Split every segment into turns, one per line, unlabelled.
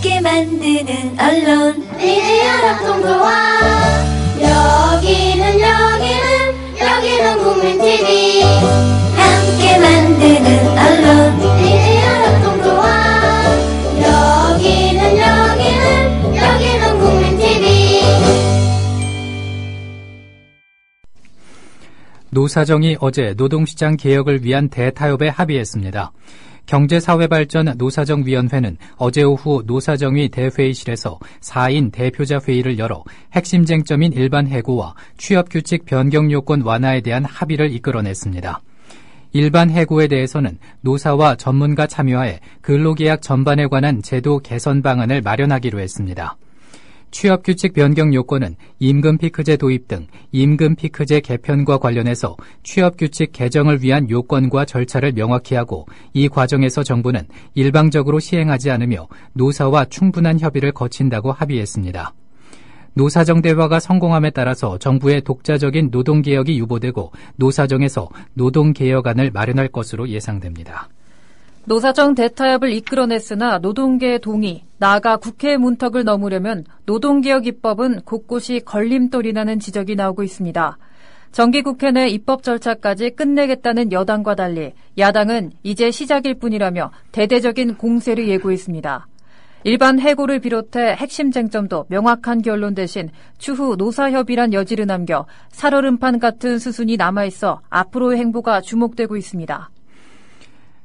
함께 만드는 언론
미디어 협동조합. 여기는 국민TV.
함께 만드는 언론
미디어 협동조합. 여기는 국민TV.
노사정이 어제 노동시장 개혁을 위한 대타협에 합의했습니다. 경제사회발전 노사정위원회는 어제 오후 노사정위 대회의실에서 4인 대표자 회의를 열어 핵심 쟁점인 일반 해고와 취업규칙 변경 요건 완화에 대한 합의를 이끌어냈습니다. 일반 해고에 대해서는 노사와 전문가 참여하에 근로계약 전반에 관한 제도 개선 방안을 마련하기로 했습니다. 취업규칙 변경 요건은 임금피크제 도입 등 임금피크제 개편과 관련해서 취업규칙 개정을 위한 요건과 절차를 명확히 하고 이 과정에서 정부는 일방적으로 시행하지 않으며 노사와 충분한 협의를 거친다고 합의했습니다. 노사정 대화가 성공함에 따라서 정부의 독자적인 노동개혁이 유보되고 노사정에서 노동개혁안을 마련할 것으로 예상됩니다.
노사정 대타협을 이끌어냈으나 노동계의 동의, 나아가 국회의 문턱을 넘으려면 노동개혁 입법은 곳곳이 걸림돌이 나는 지적이 나오고 있습니다. 정기국회 내 입법 절차까지 끝내겠다는 여당과 달리 야당은 이제 시작일 뿐이라며 대대적인 공세를 예고했습니다. 일반 해고를 비롯해 핵심 쟁점도 명확한 결론 대신 추후 노사협의란 여지를 남겨 살얼음판 같은 수순이 남아있어 앞으로의 행보가 주목되고 있습니다.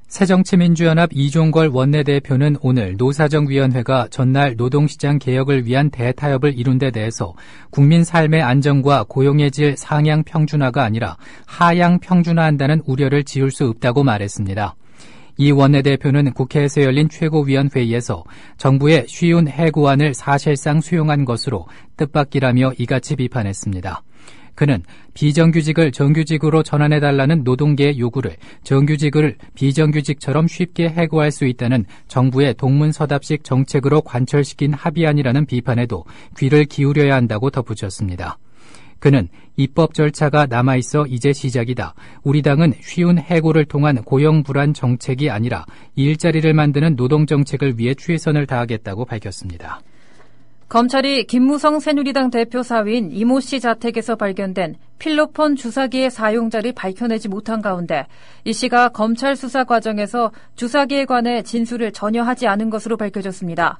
새정치민주연합 이종걸 원내대표는 오늘 노사정위원회가 전날 노동시장 개혁을 위한 대타협을 이룬 데 대해서 국민 삶의 안정과 고용의 질 상향 평준화가 아니라 하향 평준화한다는 우려를 지울 수 없다고 말했습니다. 이 원내대표는 국회에서 열린 최고위원회의에서 정부의 쉬운 해고안을 사실상 수용한 것으로 뜻밖이라며 이같이 비판했습니다. 그는 비정규직을 정규직으로 전환해달라는 노동계의 요구를 정규직을 비정규직처럼 쉽게 해고할 수 있다는 정부의 동문서답식 정책으로 관철시킨 합의안이라는 비판에도 귀를 기울여야 한다고 덧붙였습니다. 그는 입법 절차가 남아있어 이제 시작이다. 우리 당은 쉬운 해고를 통한 고용 불안 정책이 아니라 일자리를 만드는 노동정책을 위해 최선을 다하겠다고 밝혔습니다.
검찰이 김무성 새누리당 대표 사위인 이모 씨 자택에서 발견된 필로폰 주사기의 사용자를 밝혀내지 못한 가운데 이 씨가 검찰 수사 과정에서 주사기에 관해 진술을 전혀 하지 않은 것으로 밝혀졌습니다.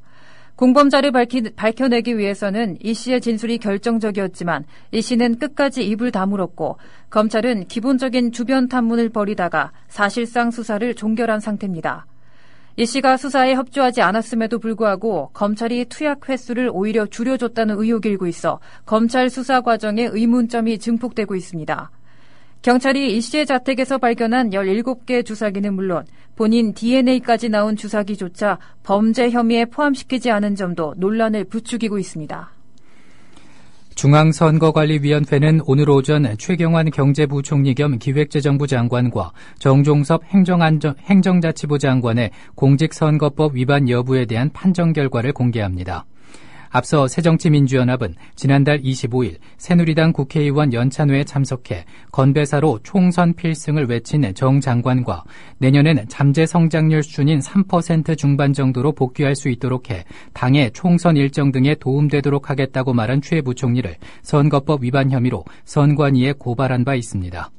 공범자를 밝혀내기 위해서는 이 씨의 진술이 결정적이었지만 이 씨는 끝까지 입을 다물었고 검찰은 기본적인 주변 탐문을 벌이다가 사실상 수사를 종결한 상태입니다. 이 씨가 수사에 협조하지 않았음에도 불구하고 검찰이 투약 횟수를 오히려 줄여줬다는 의혹이 일고 있어 검찰 수사 과정에 의문점이 증폭되고 있습니다. 경찰이 이 씨의 자택에서 발견한 17개의 주사기는 물론 본인 DNA까지 나온 주사기조차 범죄 혐의에 포함시키지 않은 점도 논란을 부추기고 있습니다.
중앙선거관리위원회는 오늘 오전 최경환 경제부총리 겸 기획재정부 장관과 정종섭 행정자치부 장관의 공직선거법 위반 여부에 대한 판정 결과를 공개합니다. 앞서 새정치민주연합은 지난달 25일 새누리당 국회의원 연찬회에 참석해 건배사로 총선 필승을 외친 정 장관과 내년엔 잠재 성장률 수준인 3% 중반 정도로 복귀할 수 있도록 해 당의 총선 일정 등에 도움되도록 하겠다고 말한 최 부총리를 선거법 위반 혐의로 선관위에 고발한 바 있습니다.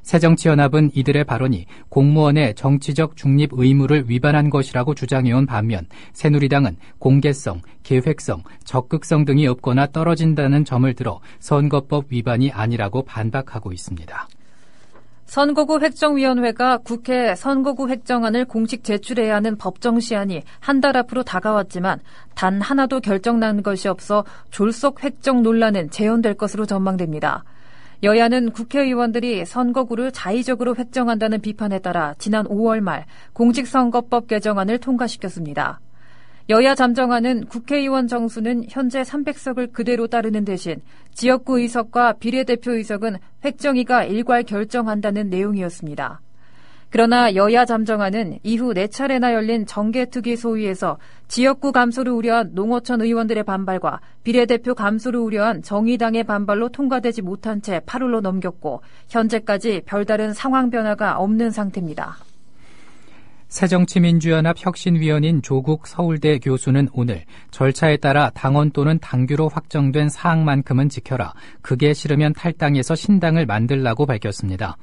새정치연합은 이들의 발언이 공무원의 정치적 중립 의무를 위반한 것이라고 주장해온 반면 새누리당은 공개성, 계획성, 적극성 등이 없거나 떨어진다는 점을 들어 선거법 위반이 아니라고 반박하고 있습니다.
선거구 획정위원회가 국회에 선거구 획정안을 공식 제출해야 하는 법정 시한이 한 달 앞으로 다가왔지만 단 하나도 결정난 것이 없어 졸속 획정 논란은 재현될 것으로 전망됩니다. 여야는 국회의원들이 선거구를 자의적으로 획정한다는 비판에 따라 지난 5월 말 공직선거법 개정안을 통과시켰습니다. 여야 잠정안은 국회의원 정수는 현재 300석을 그대로 따르는 대신 지역구 의석과 비례대표 의석은 획정위가 일괄 결정한다는 내용이었습니다. 그러나 여야 잠정안은 이후 4차례나 열린 정개특위 소위에서 지역구 감소를 우려한 농어촌 의원들의 반발과 비례대표 감소를 우려한 정의당의 반발로 통과되지 못한 채 8월로 넘겼고 현재까지 별다른 상황 변화가 없는 상태입니다.
새정치민주연합 혁신위원인 조국 서울대 교수는 오늘 절차에 따라 당원 또는 당규로 확정된 사항만큼은 지켜라. 그게 싫으면 탈당해서 신당을 만들라고 밝혔습니다.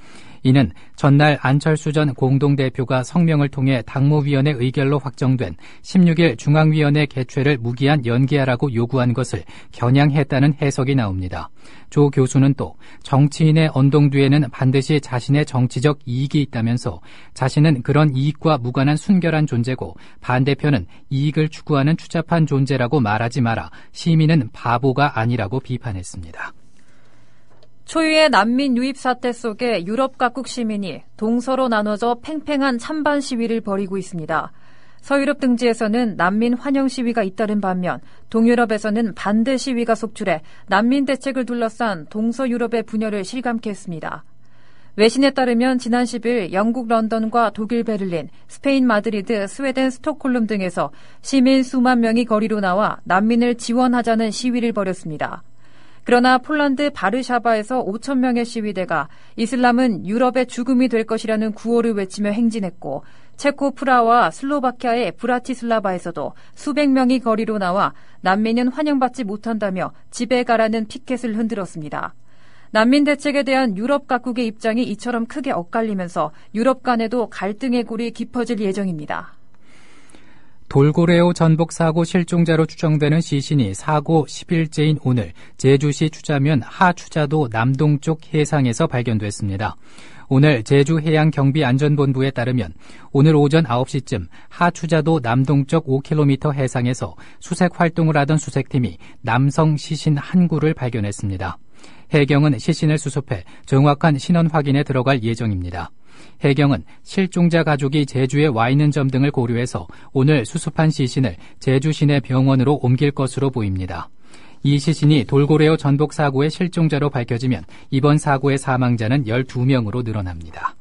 이는 전날 안철수 전 공동대표가 성명을 통해 당무위원회 의결로 확정된 16일 중앙위원회 개최를 무기한 연기하라고 요구한 것을 겨냥했다는 해석이 나옵니다. 조 교수는 또 정치인의 언동 뒤에는 반드시 자신의 정치적 이익이 있다면서 자신은 그런 이익과 무관한 순결한 존재고 반대편은 이익을 추구하는 추잡한 존재라고 말하지 마라. 시민은 바보가 아니라고 비판했습니다.
초유의 난민 유입 사태 속에 유럽 각국 시민이 동서로 나눠져 팽팽한 찬반 시위를 벌이고 있습니다. 서유럽 등지에서는 난민 환영 시위가 잇따른 반면 동유럽에서는 반대 시위가 속출해 난민 대책을 둘러싼 동서유럽의 분열을 실감케 했습니다. 외신에 따르면 지난 10일 영국 런던과 독일 베를린, 스페인 마드리드, 스웨덴 스톡홀름 등에서 시민 수만 명이 거리로 나와 난민을 지원하자는 시위를 벌였습니다. 그러나 폴란드 바르샤바에서 5천 명의 시위대가 이슬람은 유럽의 죽음이 될 것이라는 구호를 외치며 행진했고 체코 프라하와 슬로바키아의 브라티슬라바에서도 수백 명이 거리로 나와 난민은 환영받지 못한다며 집에 가라는 피켓을 흔들었습니다. 난민 대책에 대한 유럽 각국의 입장이 이처럼 크게 엇갈리면서 유럽 간에도 갈등의 골이 깊어질 예정입니다.
돌고래호 전복 사고 실종자로 추정되는 시신이 사고 10일째인 오늘 제주시 추자면 하추자도 남동쪽 해상에서 발견됐습니다. 오늘 제주해양경비안전본부에 따르면 오늘 오전 9시쯤 하추자도 남동쪽 5km 해상에서 수색 활동을 하던 수색팀이 남성 시신 한 구를 발견했습니다. 해경은 시신을 수습해 정확한 신원 확인에 들어갈 예정입니다. 해경은 실종자 가족이 제주에 와 있는 점 등을 고려해서 오늘 수습한 시신을 제주 시내 병원으로 옮길 것으로 보입니다. 이 시신이 돌고래호 전복 사고의 실종자로 밝혀지면 이번 사고의 사망자는 12명으로 늘어납니다.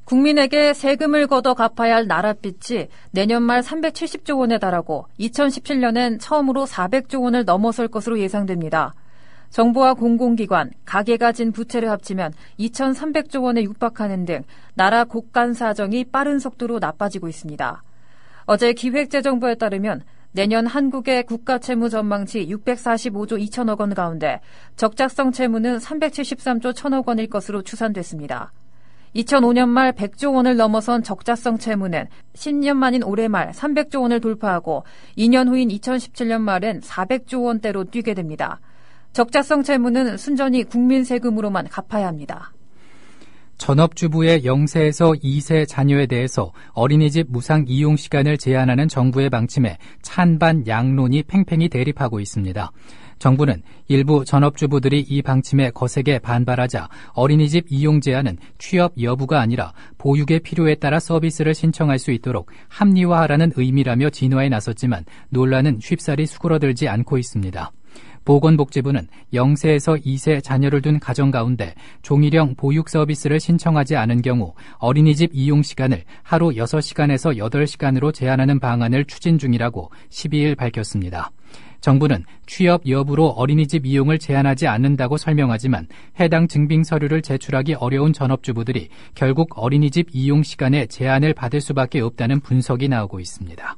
국민에게 세금을 걷어 갚아야 할 나랏빚이 내년 말 370조 원에 달하고 2017년엔 처음으로 400조 원을 넘어설 것으로 예상됩니다. 정부와 공공기관, 가계가 진 부채를 합치면 2,300조 원에 육박하는 등 나라 곳간 사정이 빠른 속도로 나빠지고 있습니다. 어제 기획재정부에 따르면 내년 한국의 국가채무 전망치 645조 2천억 원 가운데 적자성 채무는 373조 1천억 원일 것으로 추산됐습니다. 2005년 말 100조 원을 넘어선 적자성 채무는 10년 만인 올해 말 300조 원을 돌파하고 2년 후인 2017년 말엔 400조 원대로 뛰게 됩니다. 적자성 채무는 순전히 국민 세금으로만 갚아야 합니다.
전업주부의 0세에서 2세 자녀에 대해서 어린이집 무상 이용 시간을 제한하는 정부의 방침에 찬반 양론이 팽팽히 대립하고 있습니다. 정부는 일부 전업주부들이 이 방침에 거세게 반발하자 어린이집 이용 제한은 취업 여부가 아니라 보육의 필요에 따라 서비스를 신청할 수 있도록 합리화하라는 의미라며 진화에 나섰지만 논란은 쉽사리 수그러들지 않고 있습니다. 보건복지부는 0세에서 2세 자녀를 둔 가정 가운데 종일형 보육 서비스를 신청하지 않은 경우 어린이집 이용 시간을 하루 6시간에서 8시간으로 제한하는 방안을 추진 중이라고 12일 밝혔습니다. 정부는 취업 여부로 어린이집 이용을 제한하지 않는다고 설명하지만 해당 증빙 서류를 제출하기 어려운 전업주부들이 결국 어린이집 이용 시간에 제한을 받을 수밖에 없다는 분석이 나오고 있습니다.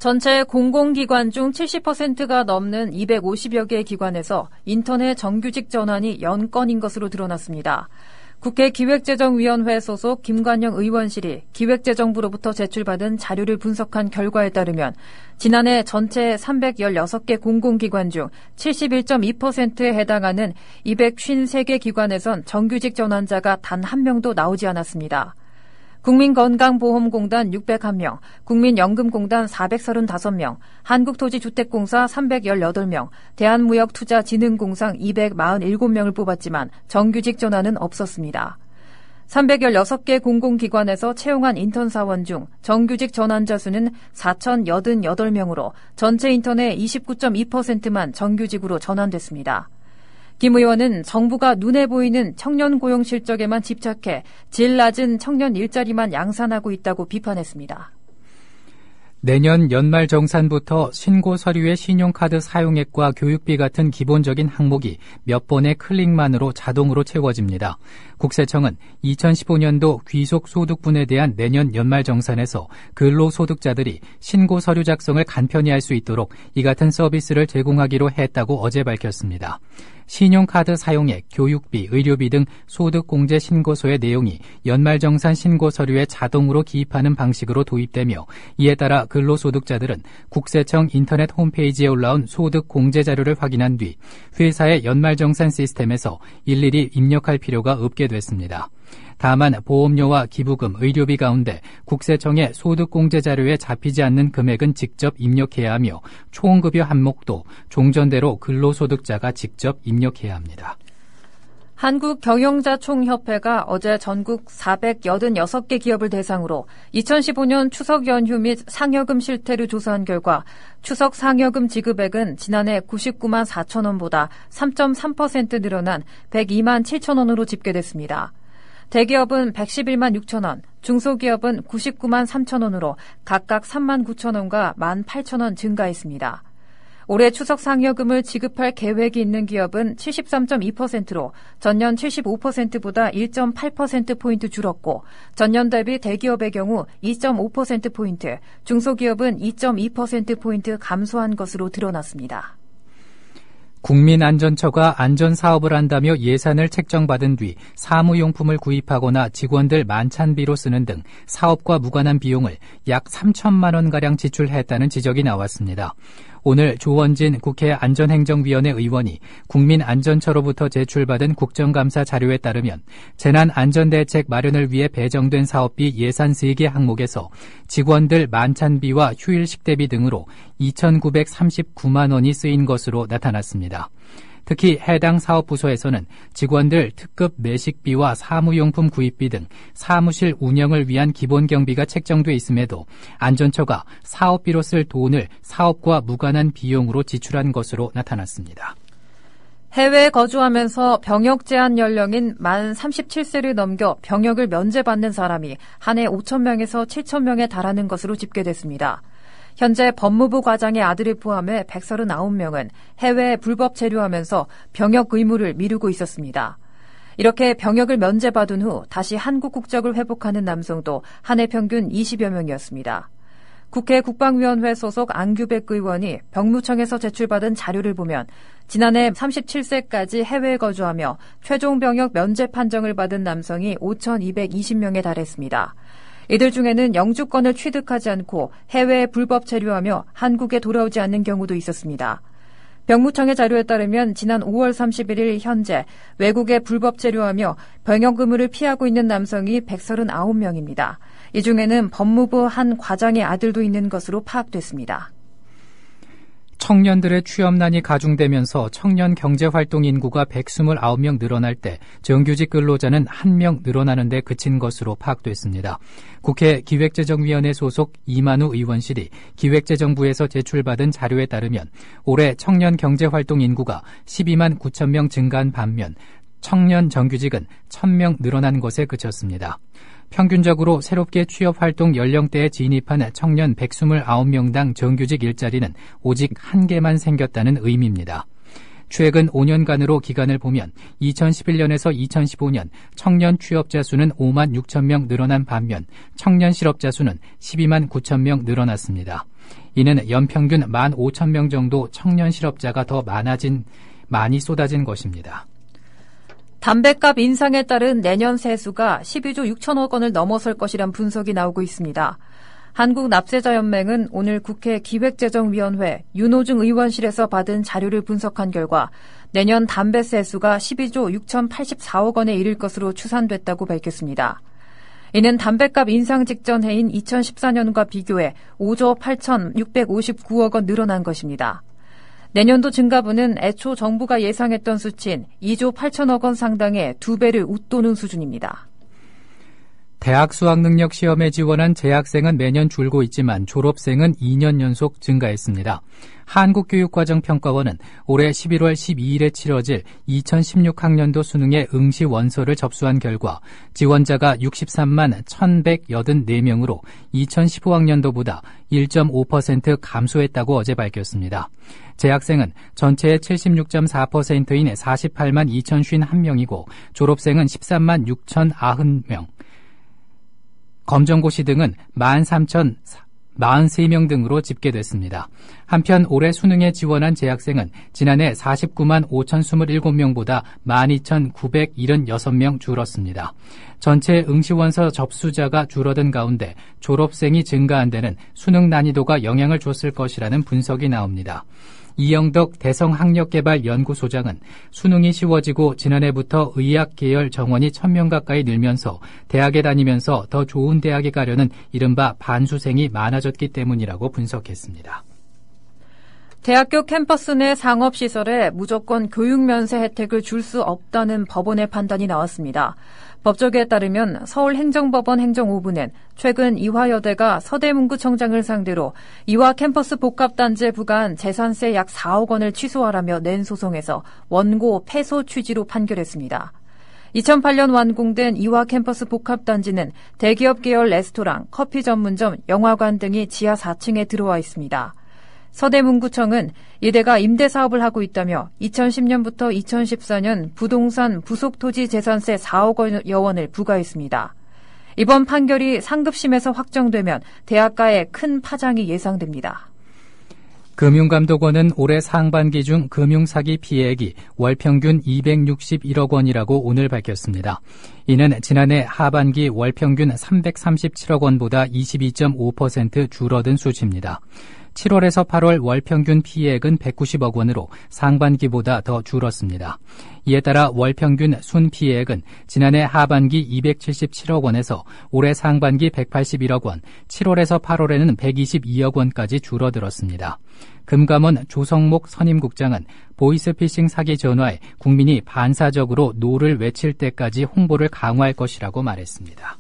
전체 공공기관 중 70%가 넘는 250여 개의 기관에서 인터넷 정규직 전환이 연건인 것으로 드러났습니다. 국회 기획재정위원회 소속 김관영 의원실이 기획재정부로부터 제출받은 자료를 분석한 결과에 따르면 지난해 전체 316개 공공기관 중 71.2%에 해당하는 253개 기관에선 정규직 전환자가 단 한 명도 나오지 않았습니다. 국민건강보험공단 601명, 국민연금공단 435명, 한국토지주택공사 318명, 대한무역투자진흥공상 247명을 뽑았지만 정규직 전환은 없었습니다. 316개 공공기관에서 채용한 인턴사원 중 정규직 전환자 수는 4,088명으로 전체 인턴의 29.2%만 정규직으로 전환됐습니다. 김 의원은 정부가 눈에 보이는 청년 고용 실적에만 집착해 질 낮은 청년 일자리만 양산하고 있다고 비판했습니다.
내년 연말정산부터 신고 서류의 신용카드 사용액과 교육비 같은 기본적인 항목이 몇 번의 클릭만으로 자동으로 채워집니다. 국세청은 2015년도 귀속소득분에 대한 내년 연말정산에서 근로소득자들이 신고 서류 작성을 간편히 할 수 있도록 이 같은 서비스를 제공하기로 했다고 어제 밝혔습니다. 신용카드 사용액, 교육비, 의료비 등 소득공제 신고서의 내용이 연말정산 신고서류에 자동으로 기입하는 방식으로 도입되며 이에 따라 근로소득자들은 국세청 인터넷 홈페이지에 올라온 소득공제 자료를 확인한 뒤 회사의 연말정산 시스템에서 일일이 입력할 필요가 없게 됐습니다. 다만 보험료와 기부금, 의료비 가운데 국세청의 소득공제 자료에 잡히지 않는 금액은 직접 입력해야 하며 총급여 항목도 종전대로 근로소득자가 직접 입력해야 합니다.
한국경영자총협회가 어제 전국 486개 기업을 대상으로 2015년 추석 연휴 및 상여금 실태를 조사한 결과 추석 상여금 지급액은 지난해 99만 4천 원보다 3.3% 늘어난 102만 7천 원으로 집계됐습니다. 대기업은 111만 6천 원, 중소기업은 99만 3천 원으로 각각 3만 9천 원과 1만 8천 원 증가했습니다. 올해 추석 상여금을 지급할 계획이 있는 기업은 73.2%로 전년 75%보다 1.8%포인트 줄었고 전년 대비 대기업의 경우 2.5%포인트, 중소기업은 2.2%포인트 감소한 것으로 드러났습니다.
국민안전처가 안전사업을 한다며 예산을 책정받은 뒤 사무용품을 구입하거나 직원들 만찬비로 쓰는 등 사업과 무관한 비용을 약 3천만 원가량 지출했다는 지적이 나왔습니다. 오늘 조원진 국회 안전행정위원회 의원이 국민안전처로부터 제출받은 국정감사 자료에 따르면 재난안전대책 마련을 위해 배정된 사업비 예산 3개 항목에서 직원들 만찬비와 휴일식대비 등으로 2,939만 원이 쓰인 것으로 나타났습니다. 특히 해당 사업부서에서는 직원들 특급 매식비와 사무용품 구입비 등 사무실 운영을 위한 기본 경비가 책정돼 있음에도 안전처가 사업비로 쓸 돈을 사업과 무관한 비용으로 지출한 것으로 나타났습니다.
해외에 거주하면서 병역 제한 연령인 만 37세를 넘겨 병역을 면제받는 사람이 한 해 5,000명에서 7,000명에 달하는 것으로 집계됐습니다. 현재 법무부 과장의 아들을 포함해 139명은 해외에 불법 체류하면서 병역 의무를 미루고 있었습니다. 이렇게 병역을 면제받은 후 다시 한국 국적을 회복하는 남성도 한 해 평균 20여 명이었습니다. 국회 국방위원회 소속 안규백 의원이 병무청에서 제출받은 자료를 보면 지난해 37세까지 해외에 거주하며 최종 병역 면제 판정을 받은 남성이 5,220명에 달했습니다. 이들 중에는 영주권을 취득하지 않고 해외에 불법 체류하며 한국에 돌아오지 않는 경우도 있었습니다. 병무청의 자료에 따르면 지난 5월 31일 현재 외국에 불법 체류하며 병역 의무를 피하고 있는 남성이 139명입니다. 이 중에는 법무부 한 과장의 아들도 있는 것으로 파악됐습니다.
청년들의 취업난이 가중되면서 청년 경제활동 인구가 129명 늘어날 때 정규직 근로자는 1명 늘어나는 데 그친 것으로 파악됐습니다. 국회 기획재정위원회 소속 이만우 의원실이 기획재정부에서 제출받은 자료에 따르면 올해 청년 경제활동 인구가 12만 9천 명 증가한 반면 청년 정규직은 1,000명 늘어난 것에 그쳤습니다. 평균적으로 새롭게 취업활동 연령대에 진입한 청년 129명당 정규직 일자리는 오직 1개만 생겼다는 의미입니다. 최근 5년간으로 기간을 보면 2011년에서 2015년 청년 취업자 수는 5만 6천 명 늘어난 반면 청년 실업자 수는 12만 9천 명 늘어났습니다. 이는 연평균 1만 5천 명 정도 청년 실업자가 더 많이 쏟아진 것입니다.
담뱃값 인상에 따른 내년 세수가 12조 6천억 원을 넘어설 것이란 분석이 나오고 있습니다. 한국납세자연맹은 오늘 국회 기획재정위원회 윤호중 의원실에서 받은 자료를 분석한 결과 내년 담배 세수가 12조 6,084억 원에 이를 것으로 추산됐다고 밝혔습니다. 이는 담뱃값 인상 직전 해인 2014년과 비교해 5조 8,659억 원 늘어난 것입니다. 내년도 증가분은 애초 정부가 예상했던 수치인 2조 8천억 원 상당의 2배를 웃도는 수준입니다.
대학 수학능력 시험에 지원한 재학생은 매년 줄고 있지만 졸업생은 2년 연속 증가했습니다. 한국교육과정평가원은 올해 11월 12일에 치러질 2016학년도 수능의 응시 원서를 접수한 결과 지원자가 63만 1,184명으로 2015학년도보다 1.5% 감소했다고 어제 밝혔습니다. 재학생은 전체의 76.4%인 48만 2,051명이고 졸업생은 13만 6,090명, 검정고시 등은 13,043명 등으로 집계됐습니다. 한편 올해 수능에 지원한 재학생은 지난해 49만 5,027명보다 12,976명 줄었습니다. 전체 응시원서 접수자가 줄어든 가운데 졸업생이 증가한 데는 수능 난이도가 영향을 줬을 것이라는 분석이 나옵니다. 이영덕 대성학력개발연구소장은 수능이 쉬워지고 지난해부터 의학 계열 정원이 1,000명 가까이 늘면서 대학에 다니면서 더 좋은 대학에 가려는 이른바 반수생이 많아졌기 때문이라고 분석했습니다.
대학교 캠퍼스 내 상업시설에 무조건 교육면세 혜택을 줄 수 없다는 법원의 판단이 나왔습니다. 법조계에 따르면 서울행정법원 행정5부는 최근 이화여대가 서대문구청장을 상대로 이화 캠퍼스 복합단지에 부과한 재산세 약 4억 원을 취소하라며 낸 소송에서 원고 패소 취지로 판결했습니다. 2008년 완공된 이화 캠퍼스 복합단지는 대기업 계열 레스토랑, 커피 전문점, 영화관 등이 지하 4층에 들어와 있습니다. 서대문구청은 이대가 임대사업을 하고 있다며 2010년부터 2014년 부동산 부속토지 재산세 4억여 원을 부과했습니다. 이번 판결이 상급심에서 확정되면 대학가에 큰 파장이 예상됩니다.
금융감독원은 올해 상반기 중 금융사기 피해액이 월 평균 261억 원이라고 오늘 밝혔습니다. 이는 지난해 하반기 월 평균 337억 원보다 22.5% 줄어든 수치입니다. 7월에서 8월 월 평균 피해액은 190억 원으로 상반기보다 더 줄었습니다. 이에 따라 월 평균 순 피해액은 지난해 하반기 277억 원에서 올해 상반기 181억 원, 7월에서 8월에는 122억 원까지 줄어들었습니다. 금감원 조성목 선임국장은 보이스피싱 사기 전화에 국민이 반사적으로 노를 외칠 때까지 홍보를 강화할 것이라고 말했습니다.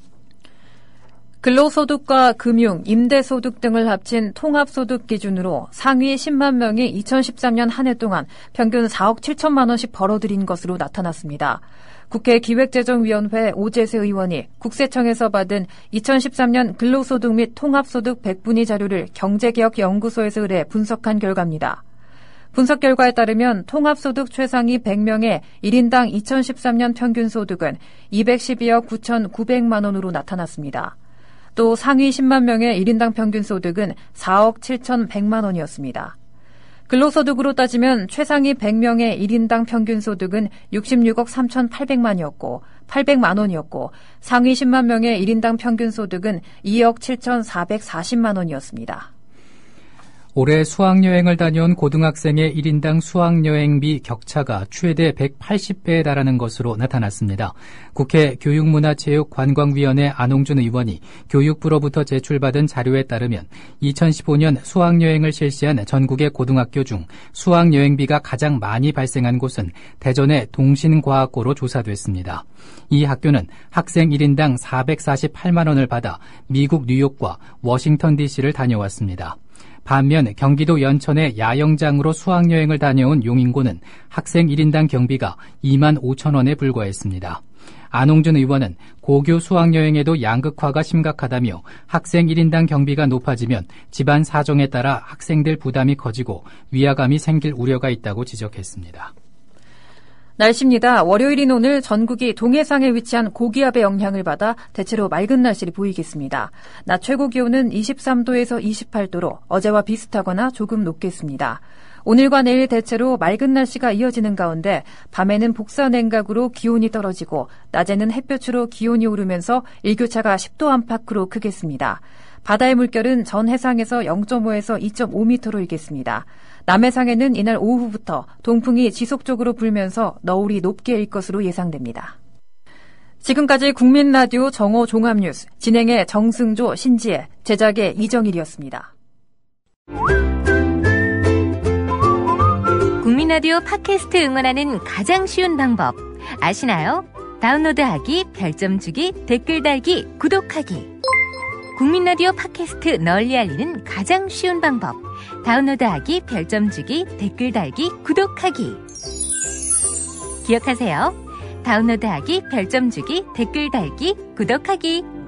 근로소득과 금융, 임대소득 등을 합친 통합소득 기준으로 상위 10만 명이 2013년 한 해 동안 평균 4억 7천만 원씩 벌어들인 것으로 나타났습니다. 국회 기획재정위원회 오재세 의원이 국세청에서 받은 2013년 근로소득 및 통합소득 백분위 자료를 경제개혁연구소에서 의뢰 분석한 결과입니다. 분석 결과에 따르면 통합소득 최상위 100명의 1인당 2013년 평균 소득은 212억 9,900만 원으로 나타났습니다. 또 상위 10만 명의 1인당 평균 소득은 4억 7,100만 원이었습니다. 근로소득으로 따지면 최상위 100명의 1인당 평균 소득은 66억 3,800만이었고 800만 원이었고 상위 10만 명의 1인당 평균 소득은 2억 7,440만 원이었습니다.
올해 수학여행을 다녀온 고등학생의 1인당 수학여행비 격차가 최대 180배에 달하는 것으로 나타났습니다. 국회 교육문화체육관광위원회 안홍준 의원이 교육부로부터 제출받은 자료에 따르면 2015년 수학여행을 실시한 전국의 고등학교 중 수학여행비가 가장 많이 발생한 곳은 대전의 동신과학고로 조사됐습니다. 이 학교는 학생 1인당 448만 원을 받아 미국 뉴욕과 워싱턴 DC를 다녀왔습니다. 반면 경기도 연천의 야영장으로 수학여행을 다녀온 용인고는 학생 1인당 경비가 2만 5천 원에 불과했습니다. 안홍준 의원은 고교 수학여행에도 양극화가 심각하다며 학생 1인당 경비가 높아지면 집안 사정에 따라 학생들 부담이 커지고 위화감이 생길 우려가 있다고 지적했습니다.
날씨입니다. 월요일인 오늘 전국이 동해상에 위치한 고기압의 영향을 받아 대체로 맑은 날씨를 보이겠습니다. 낮 최고 기온은 23도에서 28도로 어제와 비슷하거나 조금 높겠습니다. 오늘과 내일 대체로 맑은 날씨가 이어지는 가운데 밤에는 복사 냉각으로 기온이 떨어지고 낮에는 햇볕으로 기온이 오르면서 일교차가 10도 안팎으로 크겠습니다. 바다의 물결은 전 해상에서 0.5에서 2.5m로 일겠습니다. 남해상에는 이날 오후부터 동풍이 지속적으로 불면서 너울이 높게 일 것으로 예상됩니다. 지금까지 국민라디오 정오 종합뉴스 진행의 정승조, 신지혜, 제작의 이정일이었습니다.
국민라디오 팟캐스트 응원하는 가장 쉬운 방법 아시나요? 다운로드하기, 별점 주기, 댓글 달기, 구독하기. 국민라디오 팟캐스트 널리 알리는 가장 쉬운 방법. 다운로드하기, 별점 주기, 댓글 달기, 구독하기. 기억하세요. 다운로드하기, 별점 주기, 댓글 달기, 구독하기.